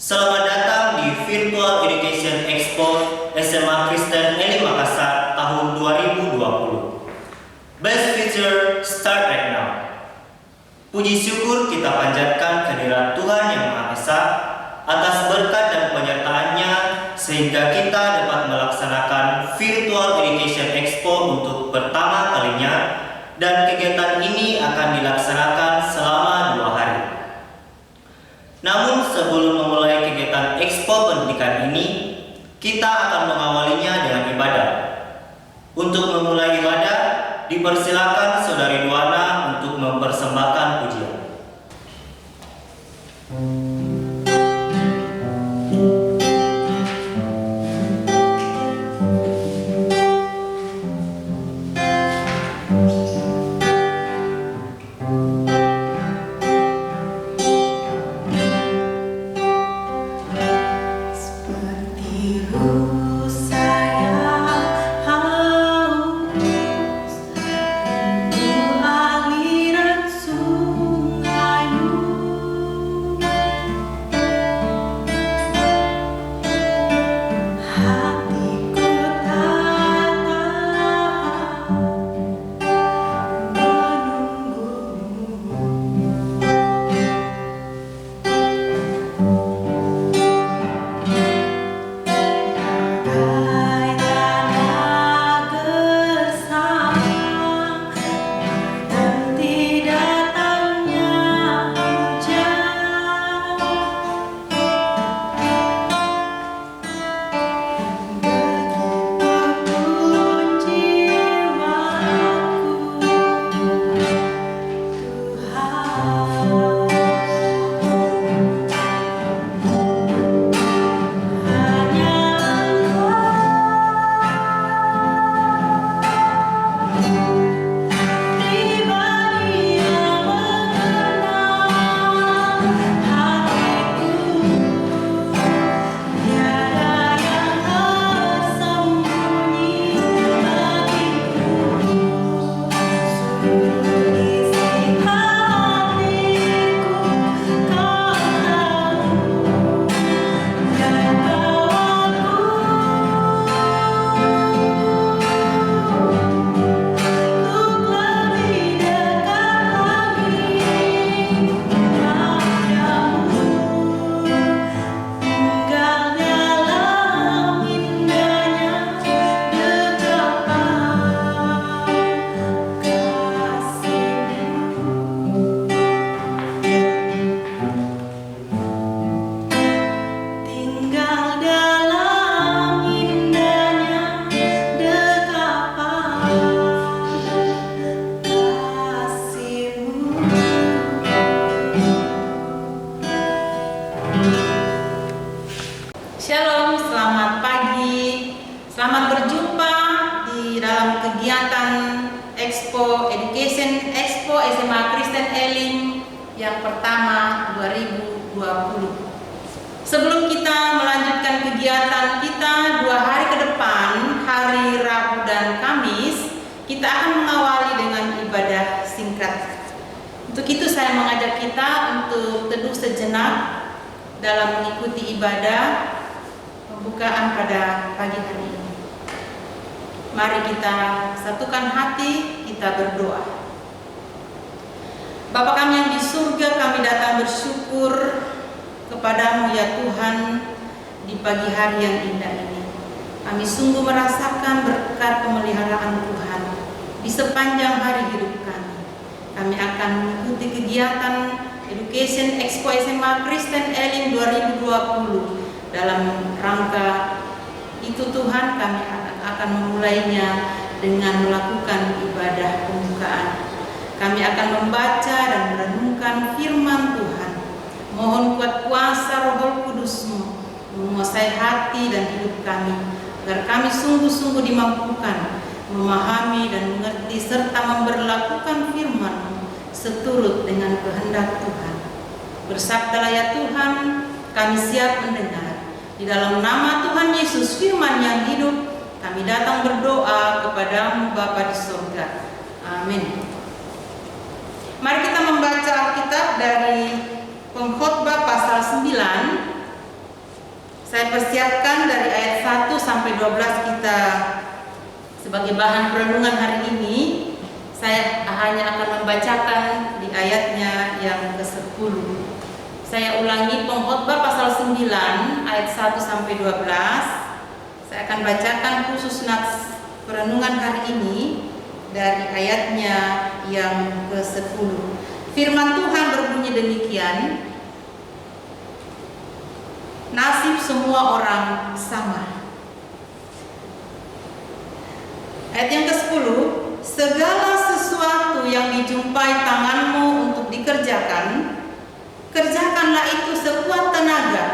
Selamat datang di Virtual Education Expo SMA Kristen Elim Makassar tahun 2020. Best feature start right now. Puji syukur kita panjatkan kehadirat Tuhan Yang Maha Esa atas berkat dan penyertaannya sehingga kita dapat melaksanakan Virtual Education Expo untuk pertama kalinya, dan kegiatan ini akan dilaksanakan selama 2 hari. Namun sebelum memulai kegiatan Expo pendidikan ini, kita akan mengawalinya dengan ibadah. Untuk memulai ibadah, dipersilakan Saudari Luana untuk mempersembahkan pujian. Shalom, selamat pagi. Selamat berjumpa di dalam kegiatan Expo Education Expo SMA Kristen Elim yang pertama 2020. Sebelum kita melanjutkan kegiatan kita 2 hari ke depan, hari Rabu dan Kamis, kita akan mengawali dengan ibadah singkat. Untuk itu saya mengajak kita untuk teduh sejenak dalam mengikuti ibadah pembukaan pada pagi hari ini. Mari kita satukan hati, kita berdoa. Bapa kami yang di surga, kami datang bersyukur kepadamu ya Tuhan di pagi hari yang indah ini. Kami sungguh merasakan berkat pemeliharaan Tuhan di sepanjang hari hidup kami. Kami akan mengikuti kegiatan Education Expo SMA Kristen Elim 2020. Dalam rangka itu Tuhan, kami akan memulainya dengan melakukan ibadah pembukaan. Kami akan membaca dan merenungkan firman Tuhan. Mohon kuat kuasa Roh Kudus-Mu menguasai hati dan hidup kami, agar kami sungguh-sungguh dimampukan memahami dan mengerti serta memberlakukan firman-Mu seturut dengan kehendak Tuhan. Bersabdalah ya Tuhan, kami siap mendengar. Di dalam nama Tuhan Yesus firman yang hidup, kami datang berdoa kepadamu Bapa di surga. Amin. Mari kita membaca Alkitab dari Pengkhotbah pasal 9 Saya persiapkan dari ayat 1 sampai 12 kita sebagai bahan perenungan hari ini. Saya hanya akan membacakan di ayatnya yang ke-10. Saya ulangi Pengkhotbah pasal 9 ayat 1 sampai 12. Saya akan bacakan khusus nats perenungan hari ini dari ayatnya yang ke-10. Firman Tuhan berbunyi demikian. Nasib semua orang sama. Ayat yang ke-10, segala sesuatu yang dijumpai tanganmu untuk dikerjakan, kerjakanlah itu sekuat tenaga,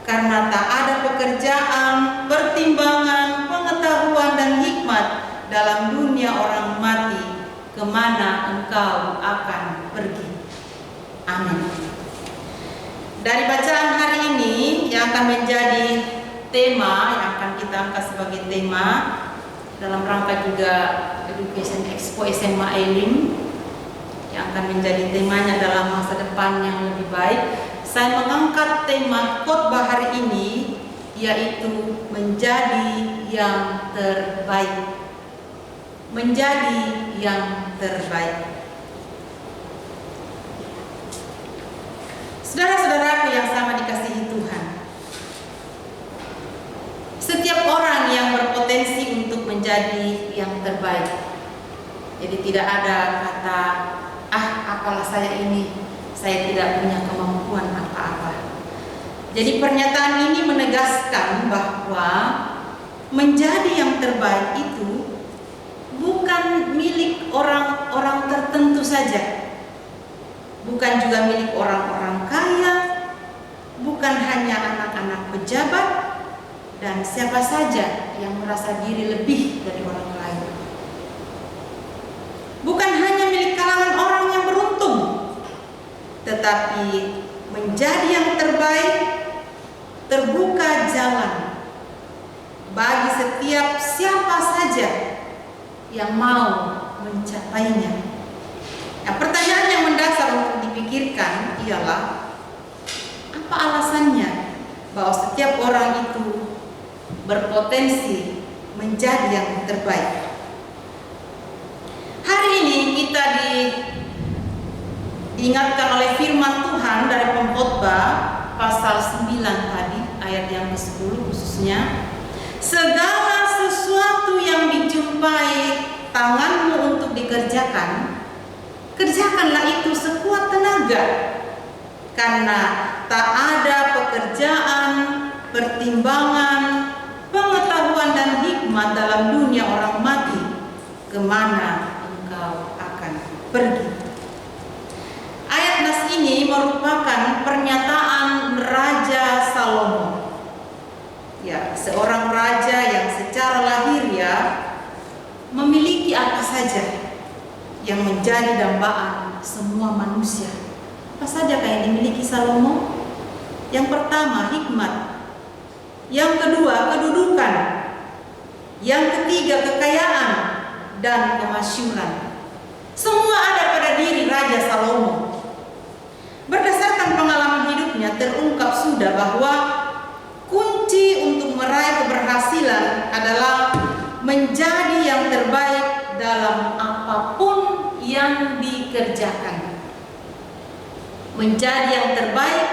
karena tak ada pekerjaan, pertimbangan, pengetahuan dan hikmat dalam dunia orang mati kemana engkau akan pergi. Amin. Dari bacaan hari ini yang akan menjadi tema, yang akan kita angkat sebagai tema dalam rangka juga Education Expo SMA Elim yang akan menjadi temanya dalam masa depan yang lebih baik. Saya mengangkat tema khotbah hari ini yaitu menjadi yang terbaik. Menjadi yang terbaik. Saudara-saudaraku yang sama dikasihi Tuhan, setiap orang yang berpotensi untuk menjadi yang terbaik. Jadi tidak ada kata, apalah saya ini, saya tidak punya kemampuan apa-apa. Jadi pernyataan ini menegaskan bahwa menjadi yang terbaik itu bukan milik orang-orang tertentu saja. Bukan juga milik orang-orang kaya, bukan hanya anak-anak pejabat, dan siapa saja yang merasa diri lebih dari orang lain. Bukan hanya milik kalangan orang yang beruntung, tetapi menjadi yang terbaik terbuka jalan bagi setiap siapa saja yang mau mencapainya. Nah, pertanyaan yang mendasar untuk dipikirkan ialah apa alasannya bahwa setiap orang itu berpotensi menjadi yang terbaik. Hari ini kita diingatkan oleh firman Tuhan dari Pengkhotbah pasal 9 tadi, ayat yang ke-10 khususnya. Segala sesuatu yang dijumpai tanganmu untuk dikerjakan, kerjakanlah itu sekuat tenaga, karena tak ada pekerjaan, pertimbangan, pengetahuan dan hikmat dalam dunia orang mati kemana engkau akan pergi. Ayat nas ini merupakan pernyataan Raja Salomo. Ya, seorang raja yang secara lahiriah memiliki apa saja yang menjadi dambaan semua manusia. Apa saja yang dimiliki Salomo? Yang pertama, hikmat. Yang kedua, kedudukan. Yang ketiga, kekayaan dan kemasyhuran. Semua ada pada diri Raja Salomo. Berdasarkan pengalaman hidupnya terungkap sudah bahwa kunci untuk meraih keberhasilan adalah menjadi yang terbaik dalam apapun yang dikerjakan. Menjadi yang terbaik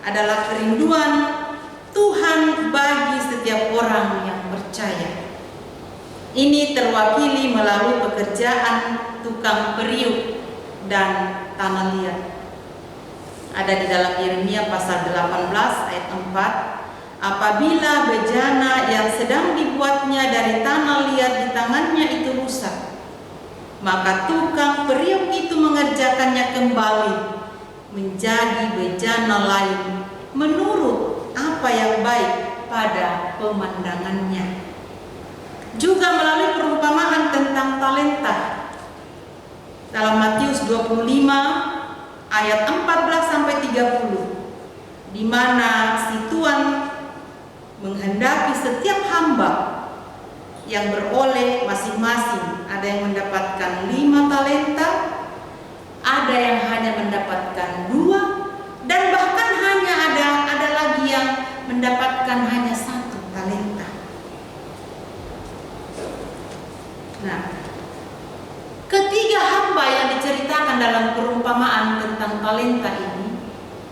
adalah kerinduan Tuhan bagi setiap orang yang percaya. Ini terwakili melalui pekerjaan tukang periuk dan tanah liat. Ada di dalam Yeremia pasal 18 ayat 4. Apabila bejana yang sedang dibuatnya dari tanah liat di tangannya itu rusak, maka tukang periuk itu mengerjakannya kembali menjadi bejana lain menurut apa yang baik pada pemandangannya. Juga melalui perumpamaan tentang talenta dalam Matius 25 ayat 14 sampai 30, di mana si Tuan menghendaki setiap hamba yang beroleh masing-masing. Ada yang mendapatkan 5 talenta, ada yang hanya mendapatkan 2, dan bahkan hanya ada lagi yang mendapatkan hanya 1 talenta. Nah, ketiga hamba yang diceritakan dalam perumpamaan tentang talenta ini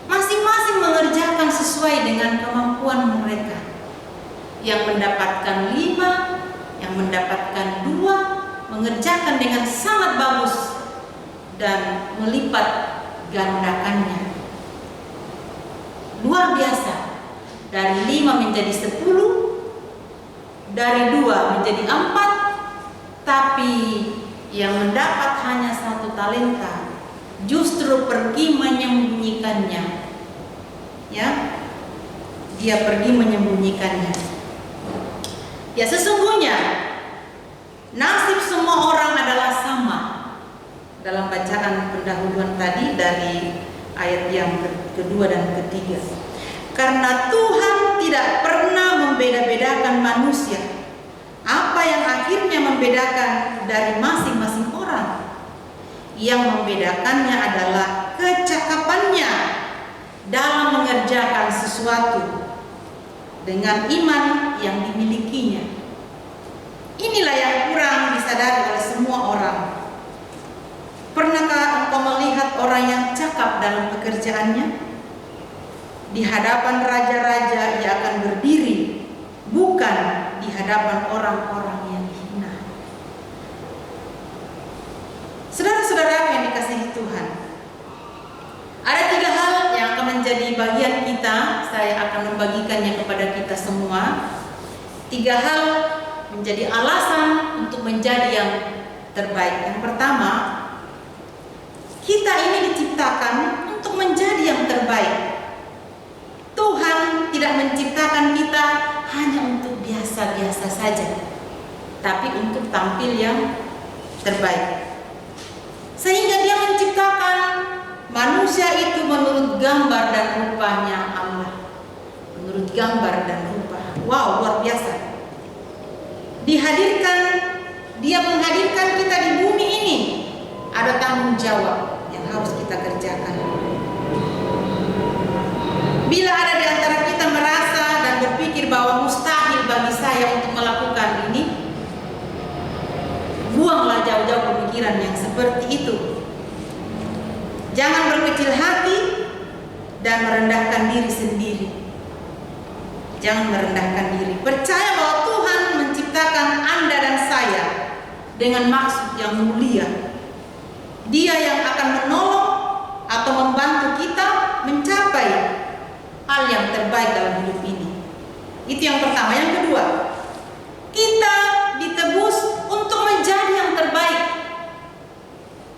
masing-masing mengerjakan sesuai dengan kemampuan mereka. Yang mendapatkan 5, yang mendapatkan 2, mengerjakan dengan sangat bagus dan melipat gandakannya. Luar biasa. Dari 5 menjadi 10, dari 2 menjadi 4, tapi yang mendapat hanya 1 talenta justru pergi menyembunyikannya. Ya, dia pergi menyembunyikannya. Ya, sesungguhnya nasib semua orang adalah sama. Dalam bacaan pendahuluan tadi dari ayat yang kedua dan ketiga. Karena Tuhan tidak pernah membeda-bedakan manusia. Apa yang akhirnya membedakan dari masing-masing orang? Yang membedakannya adalah kecakapannya dalam mengerjakan sesuatu dengan iman yang dimilikinya. Inilah yang kurang disadari oleh semua orang. Pernahkah engkau melihat orang yang cakap dalam pekerjaannya? Di hadapan raja-raja ia akan berdiri, bukan di hadapan orang-orang yang hina. Saudara-saudara yang dikasihi Tuhan, ada 3 hal yang akan menjadi bagian kita. Saya akan membagikannya kepada kita semua. 3 hal menjadi alasan untuk menjadi yang terbaik. Yang pertama, kita ini diciptakan untuk menjadi yang terbaik. Tuhan tidak menciptakan kita hanya untuk biasa-biasa saja, tapi untuk tampil yang terbaik. Sehingga Dia menciptakan manusia itu menurut gambar dan rupanya Allah. Menurut gambar dan rupa. Wow, luar biasa. Dia menghadirkan kita di bumi ini. Ada tanggung jawab yang harus kita kerjakan. Bila ada di antara kita merasa dan berpikir bahwa mustahil bagi saya untuk melakukan ini, buanglah jauh-jauh pemikiran yang seperti itu. Jangan berkecil hati dan merendahkan diri sendiri. Jangan merendahkan diri. Percaya bahwa Tuhan menciptakan Anda dan saya dengan maksud yang mulia. Dia yang akan menolong atau membantu kita mencapai hal yang terbaik dalam hidup ini. Itu yang pertama. Yang kedua, kita ditebus untuk menjadi yang terbaik.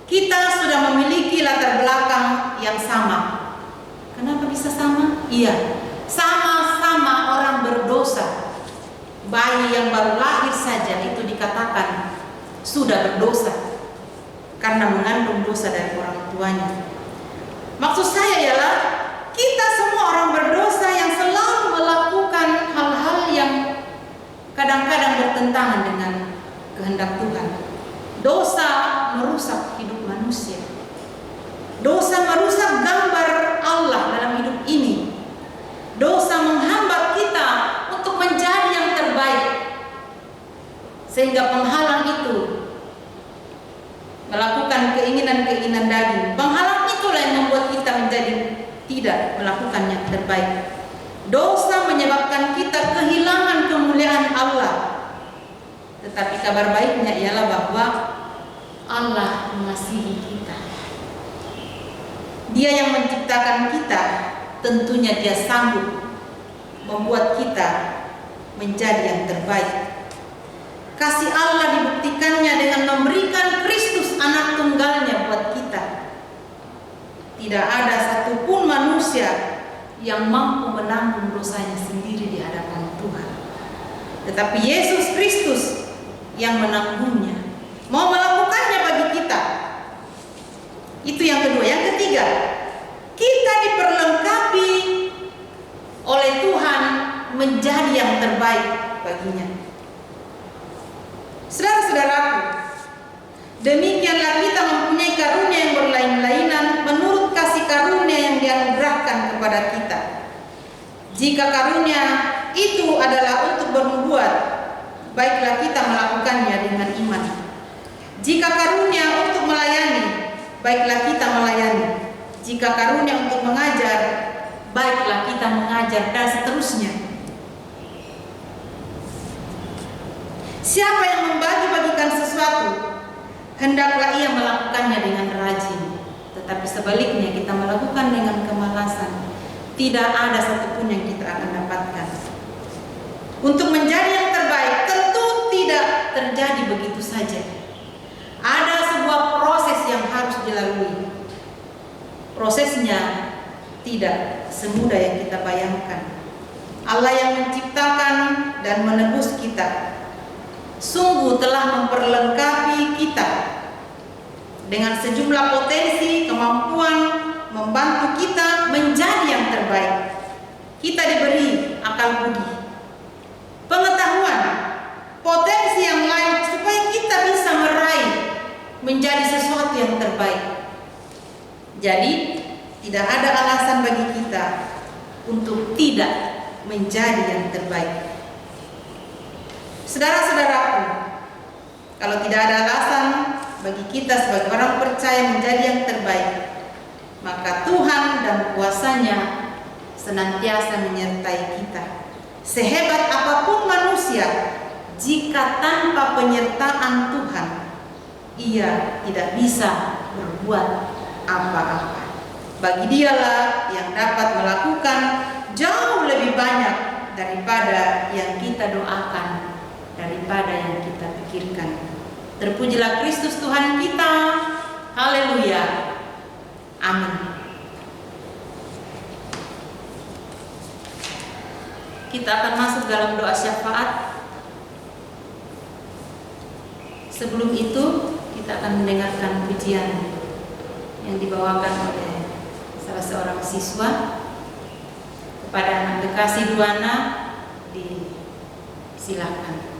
Kita sudah memiliki latar belakang yang sama. Kenapa bisa sama? Iya, sama-sama orang berdosa. Bayi yang baru lahir saja itu dikatakan sudah berdosa karena mengandung dosa dari orang tuanya. Maksud saya ialah kita semua orang berdosa yang selalu melakukan hal-hal yang kadang-kadang bertentangan dengan kehendak Tuhan. Dosa merusak hidup manusia. Dosa merusak gambar Allah dalam hidup ini. Dosa menghambat kita untuk menjadi yang terbaik. Sehingga penghalang itu melakukan keinginan-keinginan daging. Penghalang itulah yang membuat kita menjadi tidak melakukan yang terbaik. Dosa menyebabkan kita kehilangan kemuliaan Allah. Tetapi kabar baiknya ialah bahwa Allah mengasihi kita. Dia yang menciptakan kita, tentunya Dia sanggup membuat kita menjadi yang terbaik. Kasih Allah dibuktikannya dengan memberikan Kristus anak tunggalnya buat kita. Tidak ada satupun manusia yang mampu menanggung dosanya sendiri di hadapan Tuhan. Tetapi Yesus Kristus yang menanggungnya, mau melakukannya bagi kita. Itu yang kedua. Yang ketiga, kita diperlengkapi oleh Tuhan menjadi yang terbaik baginya. Saudara-saudaraku, demikianlah kita mempunyai karunia yang berlain-lainan menurut kasih karunia yang dianugerahkan kepada kita. Jika karunia itu adalah untuk bernubuat, baiklah kita melakukannya dengan iman. Jika karunia untuk melayani, baiklah kita melayani. Jika karunia untuk mengajar, baiklah kita mengajar, dan seterusnya. Siapa yang membagi-bagikan sesuatu, hendaklah ia melakukannya dengan rajin. Tetapi sebaliknya kita melakukan dengan kemalasan, tidak ada satupun yang kita akan dapatkan. Untuk menjadi yang terbaik tentu tidak terjadi begitu saja. Ada sebuah proses yang harus dilalui. Prosesnya tidak semudah yang kita bayangkan. Allah yang menciptakan dan menebus kita sungguh telah memperlengkapi kita dengan sejumlah potensi, kemampuan membantu kita menjadi yang terbaik. Kita diberi akal budi, pengetahuan, potensi yang lain supaya kita bisa meraih menjadi sesuatu yang terbaik. Jadi tidak ada alasan bagi kita untuk tidak menjadi yang terbaik. Saudara-saudaraku, kalau tidak ada alasan bagi kita sebagai orang percaya menjadi yang terbaik, maka Tuhan dan kuasa-Nya senantiasa menyertai kita. Sehebat apapun manusia, jika tanpa penyertaan Tuhan, ia tidak bisa berbuat apa-apa. Bagi Dialah yang dapat melakukan jauh lebih banyak daripada yang kita doakan, daripada yang kita pikirkan. Terpujilah Kristus Tuhan kita. Haleluya. Amin. Kita akan masuk dalam doa syafaat. Sebelum itu, kita akan mendengarkan pujian yang dibawakan oleh salah seorang siswa kepada anak kekasih Duana. Silakan.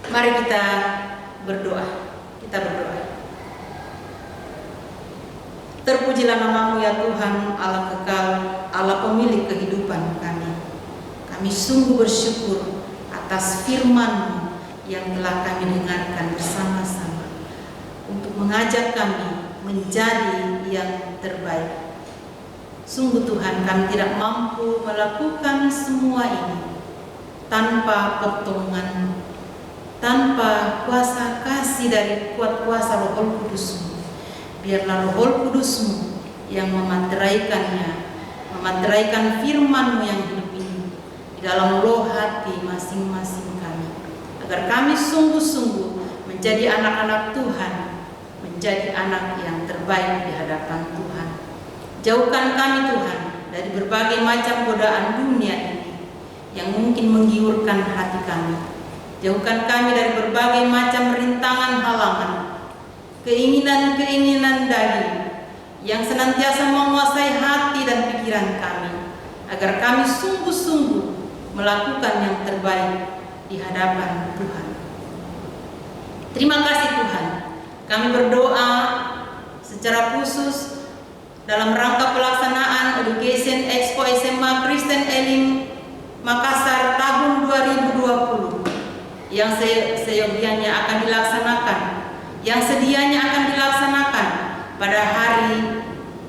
Mari kita berdoa. Kita berdoa. Terpujilah nama-Mu ya Tuhan, Allah kekal, Allah pemilik kehidupan kami. Kami sungguh bersyukur atas firman-Mu yang telah kami dengarkan bersama-sama untuk mengajak kami menjadi yang terbaik. Sungguh Tuhan, kami tidak mampu melakukan semua ini tanpa pertolongan-Mu, tanpa kuasa kasih dari kuat kuasa Roh Kudus-Mu. Biarlah Roh Kudus-Mu yang memanteraikannya, memanteraikan firman-Mu yang hidup ini di dalam roh hati masing-masing kami, agar kami sungguh-sungguh menjadi anak-anak Tuhan, menjadi anak yang terbaik di hadapan Tuhan. Jauhkan kami Tuhan dari berbagai macam godaan dunia ini yang mungkin menggiurkan hati kami. Jauhkan kami dari berbagai macam rintangan halangan, keinginan-keinginan daging yang senantiasa menguasai hati dan pikiran kami, agar kami sungguh-sungguh melakukan yang terbaik di hadapan Tuhan. Terima kasih Tuhan. Kami berdoa secara khusus dalam rangka pelaksanaan Education Expo SMA Kristen Elim Makassar tahun 2020 yang sedianya akan dilaksanakan pada hari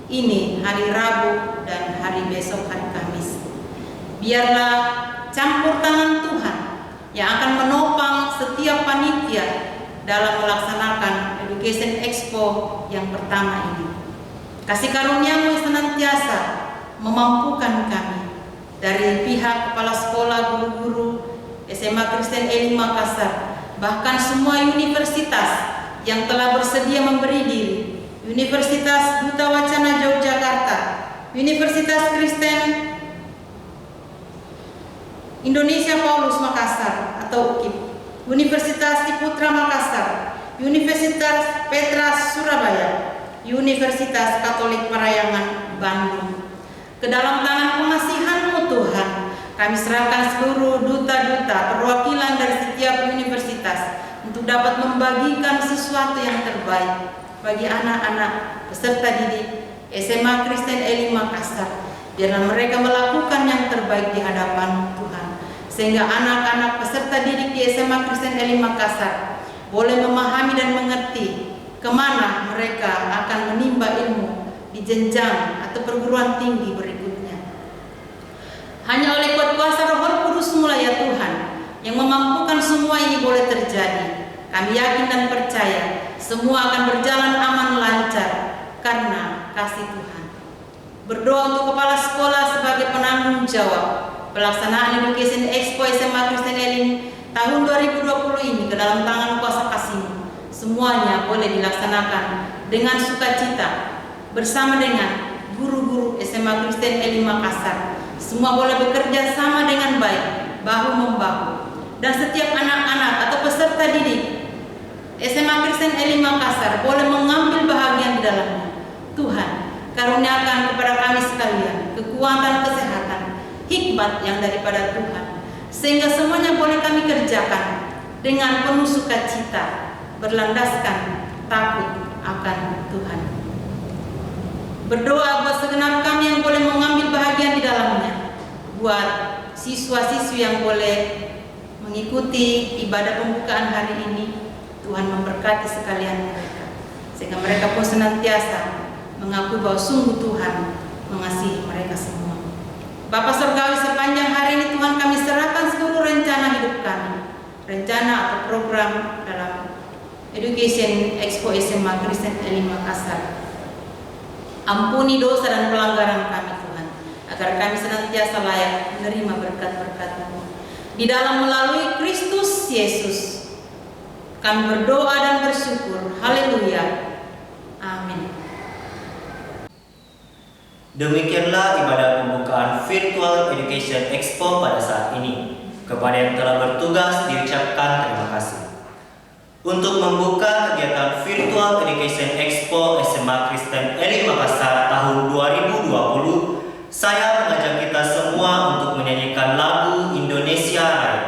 ini, hari Rabu dan hari besok, hari Kamis. Biarlah campur tangan Tuhan yang akan menopang setiap panitia dalam melaksanakan Education Expo yang pertama ini. Kasih karunia-Mu senantiasa memampukan kami, dari pihak kepala sekolah, guru-guru SMA Kristen Elim Makassar, bahkan semua universitas yang telah bersedia memberi diri, Universitas Duta Wacana Yogyakarta, Universitas Kristen Indonesia Paulus Makassar atau UKIP, Universitas Ciputra Makassar, Universitas Petra Surabaya, Universitas Katolik Parayangan Bandung. Ke dalam tangan pengasihan-Mu Tuhan, kami serahkan seluruh duta-duta perwakilan dari setiap universitas untuk dapat membagikan sesuatu yang terbaik bagi anak-anak peserta didik SMA Kristen Elim Makassar. Biarlah mereka melakukan yang terbaik di hadapan Tuhan, sehingga anak-anak peserta didik di SMA Kristen Elim Makassar boleh memahami dan mengerti kemana mereka akan menimba ilmu di jenjang atau perguruan tinggi berikutnya. Hanya oleh kuat kuasa Roh Kudus mulai ya Tuhan yang memampukan semua ini boleh terjadi. Kami yakin dan percaya semua akan berjalan aman lancar karena kasih Tuhan. Berdoa untuk kepala sekolah sebagai penanggung jawab pelaksanaan Education Expo SMA Kristen Elim tahun 2020 ini ke dalam tangan kuasa kasih-Mu. Semuanya boleh dilaksanakan dengan sukacita bersama dengan guru-guru SMA Kristen Elim Makassar. Semua boleh bekerja sama dengan baik, bahu-membahu. Dan setiap anak-anak atau peserta didik SMA Kristen Elim Makassar boleh mengambil bahagian di dalamnya. Tuhan, karuniakan kepada kami sekalian kekuatan, kesehatan, hikmat yang daripada Tuhan, sehingga semuanya boleh kami kerjakan dengan penuh sukacita, berlandaskan takut akan Tuhan. Berdoa buat segenap kami yang boleh mengambil bahagian di dalamnya, buat siswa-siswi yang boleh mengikuti ibadah pembukaan hari ini. Tuhan memberkati sekalian mereka, sehingga mereka pun senantiasa mengakui bahwa sungguh Tuhan mengasihi mereka semua. Bapa Surgawi, sepanjang hari ini Tuhan kami serahkan seluruh rencana hidup kami, rencana atau program dalam Education Expo SMA Kristen Elim Makassar. Ampuni dosa dan pelanggaran kami Tuhan, agar kami senantiasa layak menerima berkat-berkat-Mu. Di dalam melalui Kristus Yesus, kami berdoa dan bersyukur. Haleluya. Amin. Demikianlah ibadah pembukaan Virtual Education Expo pada saat ini. Kepada yang telah bertugas diucapkan terima kasih. Untuk membuka kegiatan Virtual Education Expo SMA Kristen Elim Makassar tahun 2020, saya mengajak kita semua untuk menyanyikan lagu Indonesia Raya.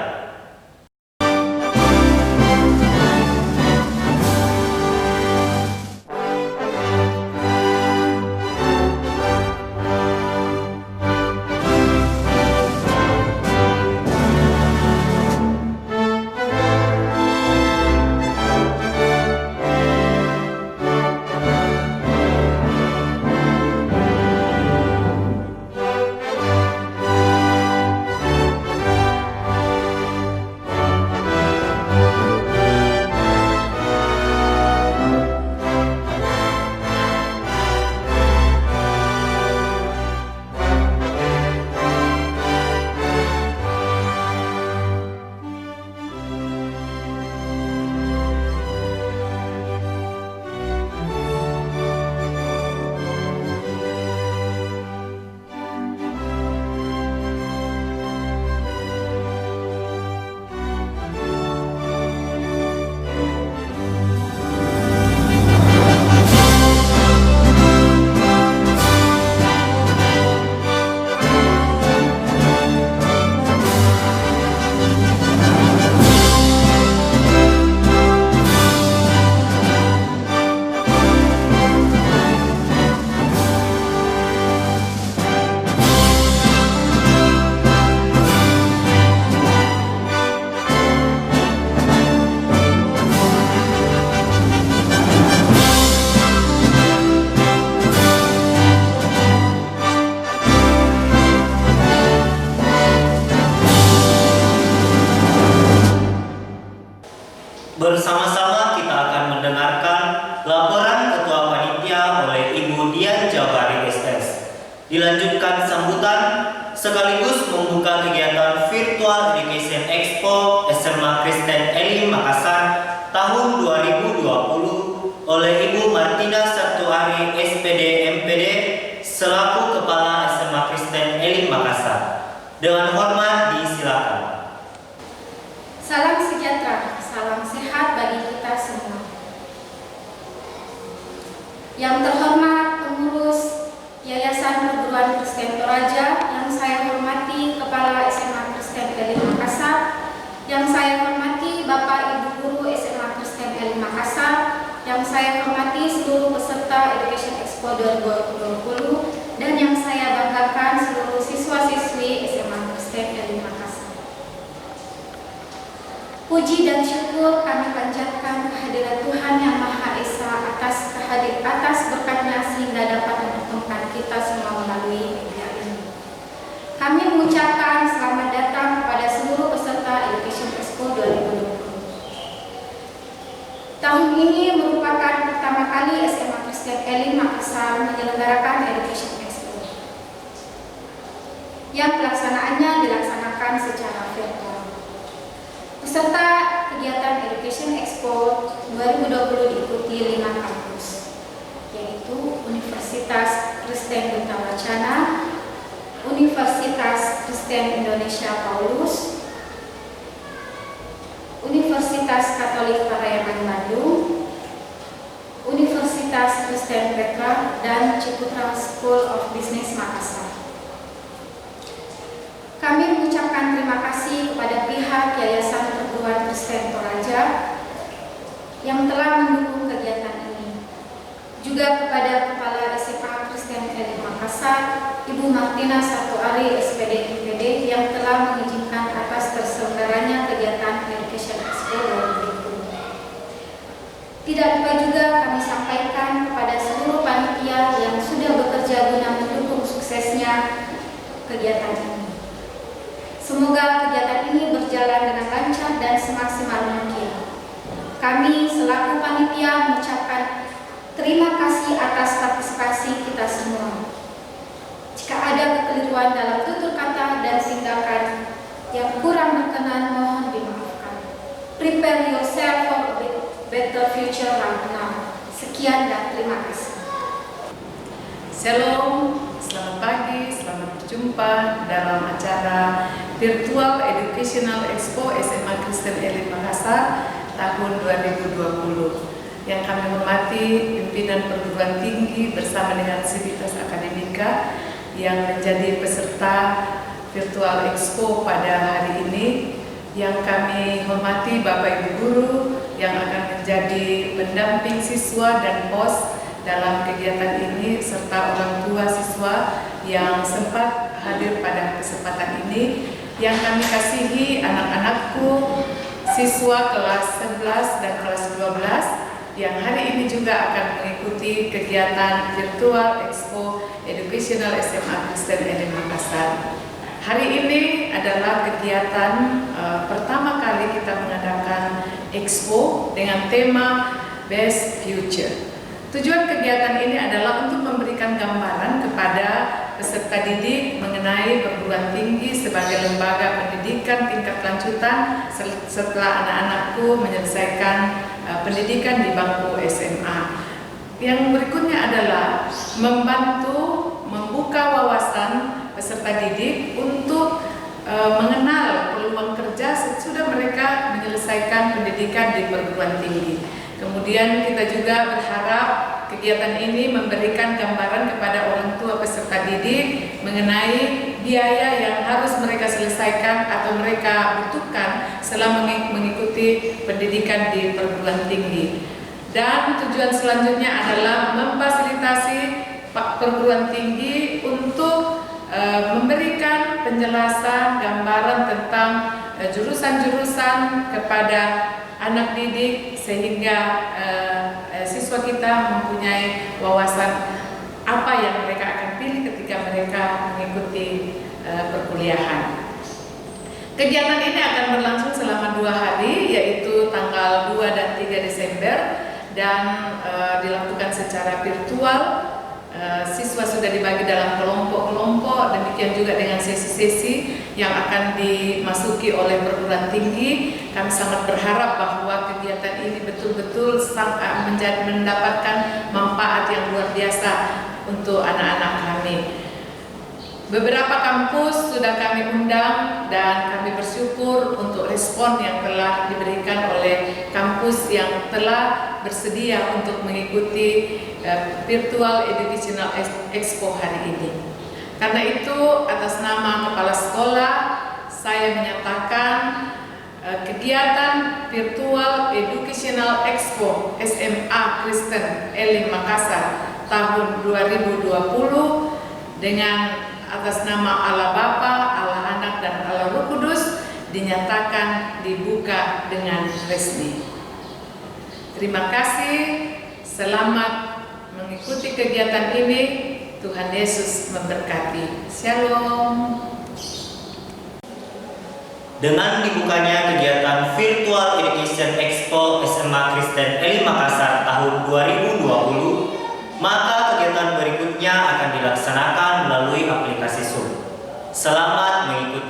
sekaligus membuka kegiatan Virtual Education Expo SMA Kristen Elim Makassar tahun 2020 oleh Ibu Martina Satuari SPD MPD selaku Kepala SMA Kristen Elim Makassar. Dengan hormat disilakan. Salam sejahtera, salam sehat bagi kita semua. Yang terhormat pengurus Yayasan Perguruan Kristen Toraja, yang saya hormati Kepala SMA Kristen Elim Makassar, yang saya hormati Bapak Ibu Guru SMA Kristen Elim Makassar, yang saya hormati seluruh peserta Education Expo 2020, dan yang saya banggakan seluruh siswa-siswi SMA Kristen Elim Makassar. Puji dan syukur kami panjatkan kehadiran Tuhan Yang Maha Esa atas berkat-Nya sehingga dapat mempertemukan kita semua melalui media ini. Kami mengucapkan selamat datang kepada seluruh peserta Education Expo 2020. Tahun ini merupakan pertama kali SMA Kristen Elim Makassar menyelenggarakan Education Expo, yang pelaksanaannya dilaksanakan secara virtual. Peserta kegiatan Education Expo 2020 diikuti 5 kampus, yaitu Universitas Kristen Duta Wacana, Universitas Kristen Indonesia Paulus, Universitas Katolik Parayangan Bandung, Universitas Kristen Petra, dan Ciputra School of Business Makassar. Kami mengucapkan terima kasih kepada pihak Yayasan Perguruan Kristen Toraja yang telah mendukung kegiatan ini. Juga kepada Kepala SMA Kristen Elim Makassar, Ibu Martina Satuari SPD MPD yang telah mengizinkan atas terselenggaranya kegiatan Education Expo 2020. Tidak lupa juga kami sampaikan kepada seluruh panitia yang sudah bekerja guna mendukung suksesnya kegiatan ini. Semoga kegiatan ini berjalan dengan lancar dan semaksimal mungkin. Kami selaku panitia mengucapkan terima kasih atas partisipasi kita semua. Jika ada kekeliruan dalam tutur kata dan tindakan yang kurang berkenan, mohon dimaafkan. Prepare yourself for a better future right now. Sekian dan terima kasih. Shalom, selamat pagi, selamat berjumpa dalam acara Virtual Educational Expo SMA Kristen Elim Makassar tahun 2020. Yang kami hormati pimpinan perguruan tinggi bersama dengan Sivitas Akademika yang menjadi peserta Virtual Expo pada hari ini. Yang kami hormati Bapak Ibu Guru yang akan menjadi pendamping siswa dan pos dalam kegiatan ini, serta orang tua siswa yang sempat hadir pada kesempatan ini. Yang kami kasihi anak-anakku, siswa kelas 11 dan kelas 12 yang hari ini juga akan mengikuti kegiatan Virtual Expo Educational SMA Kristen Elim Makassar. Hari ini adalah kegiatan pertama kali kita mengadakan Expo dengan tema Best Future. Tujuan kegiatan ini adalah untuk memberikan gambaran kepada peserta didik mengenai perguruan tinggi sebagai lembaga pendidikan tingkat lanjutan setelah anak-anakku menyelesaikan pendidikan di bangku SMA. Yang berikutnya adalah membantu membuka wawasan peserta didik untuk mengenal peluang kerja sesudah mereka menyelesaikan pendidikan di perguruan tinggi. Kemudian kita juga berharap kegiatan ini memberikan gambaran kepada orang tua peserta didik mengenai biaya yang harus mereka selesaikan atau mereka butuhkan selama mengikuti pendidikan di perguruan tinggi. Dan tujuan selanjutnya adalah memfasilitasi perguruan tinggi untuk memberikan penjelasan gambaran tentang jurusan-jurusan kepada anak didik sehingga siswa kita mempunyai wawasan apa yang mereka akan pilih ketika mereka mengikuti perkuliahan. Kegiatan ini akan berlangsung selama 2 hari, yaitu tanggal 2 dan 3 Desember dan dilakukan secara virtual. Siswa sudah dibagi dalam kelompok-kelompok, demikian juga dengan sesi-sesi yang akan dimasuki oleh perguruan tinggi. Kami sangat berharap bahwa kegiatan ini betul-betul mendapatkan manfaat yang luar biasa untuk anak-anak kami. Beberapa kampus sudah kami undang dan kami bersyukur untuk respon yang telah diberikan oleh kampus yang telah bersedia untuk mengikuti Virtual Educational Expo hari ini. Karena itu, atas nama Kepala Sekolah, saya menyatakan kegiatan Virtual Educational Expo SMA Kristen Elim Makassar tahun 2020 dengan atas nama Allah Bapa, Allah Anak, dan Allah Roh Kudus dinyatakan dibuka dengan resmi. Terima kasih, selamat mengikuti kegiatan ini. Tuhan Yesus memberkati. Shalom. Dengan dibukanya kegiatan Virtual Education Expo SMA Kristen Elim Makassar tahun 2020, maka kegiatan berikutnya akan dilaksanakan melalui aplikasi Zoom. Selamat mengikuti.